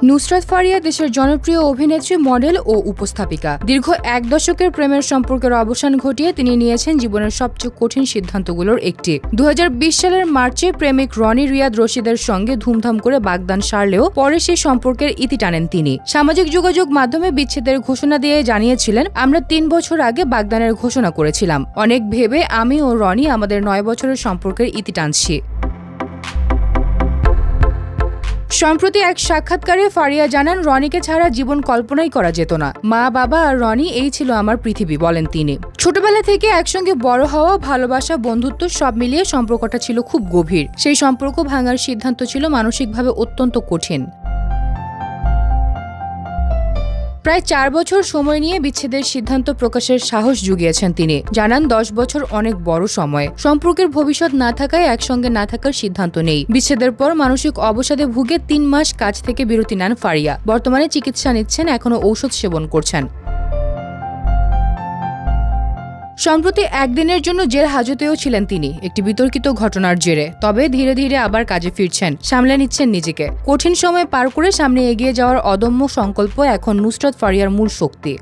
নুসরাত ফারিয়া দেশের জনপ্রিয় অভিনেত্রী, মডেল ও উপস্থাপিকা। দীর্ঘ এক দশকের প্রেমের সম্পর্কের অবসান ঘটিয়ে তিনি নিয়েছেন জীবনের সবচেয়ে কঠিন সিদ্ধান্তগুলোর একটি। 2020 সালের মার্চে প্রেমিক রনি রিয়াদ রশিদের সঙ্গে ধুমধাম করে বাগদান সারলেও পরে সেই সম্পর্কের ইতি টানেন তিনি। সামাজিক যোগাযোগ মাধ্যমে বিচ্ছেদের ঘোষণা দিয়ে জানিয়েছিলেন, আমরা 3 বছর আগে বাগদানের ঘোষণা করেছিলাম। অনেক ভেবে আমি ও রনি আমাদের 9 বছরের সম্পর্কের ইতি টানছি। সম্প্রতি এক সাক্ষাৎকারে ফারিয়া জানান, রনিকে ছাড়া জীবন কল্পনাই করা যেত না। মা, বাবা আর রনি, এই ছিল আমার পৃথিবী, বলেন তিনি। ছোটবেলা থেকে একসঙ্গে বড় হওয়া, ভালোবাসা, বন্ধুত্ব সব মিলিয়ে সম্পর্কটা ছিল খুব গভীর। সেই সম্পর্ক ভাঙার সিদ্ধান্ত ছিল মানসিকভাবে অত্যন্ত কঠিন। প্রায় 4 বছর সময় নিয়ে বিচ্ছেদের সিদ্ধান্ত প্রকাশের সাহস জুগিয়েছেন তিনি। জানান, 10 বছর অনেক বড় সময়। সম্পর্কের ভবিষ্যৎ না থাকায় একসঙ্গে না থাকার সিদ্ধান্ত নেই। বিচ্ছেদের পর মানসিক অবসাদে ভুগে 3 মাস কাজ থেকে বিরতি নেন ফারিয়া। বর্তমানে চিকিৎসা নিচ্ছেন, এখনো ঔষধ সেবন করছেন। সম্প্রতি একদিনের জন্য জেল হাজতেও ছিলেন তিনি, একটি বিতর্কিত ঘটনার জেরে। তবে ধীরে ধীরে আবার কাজে ফিরছেন, সামলে নিচ্ছেন নিজেকে। কঠিন সময় পার করে সামনে এগিয়ে যাওয়ার অদম্য সংকল্প এখন নুসরাত ফারিয়ার মূল শক্তি।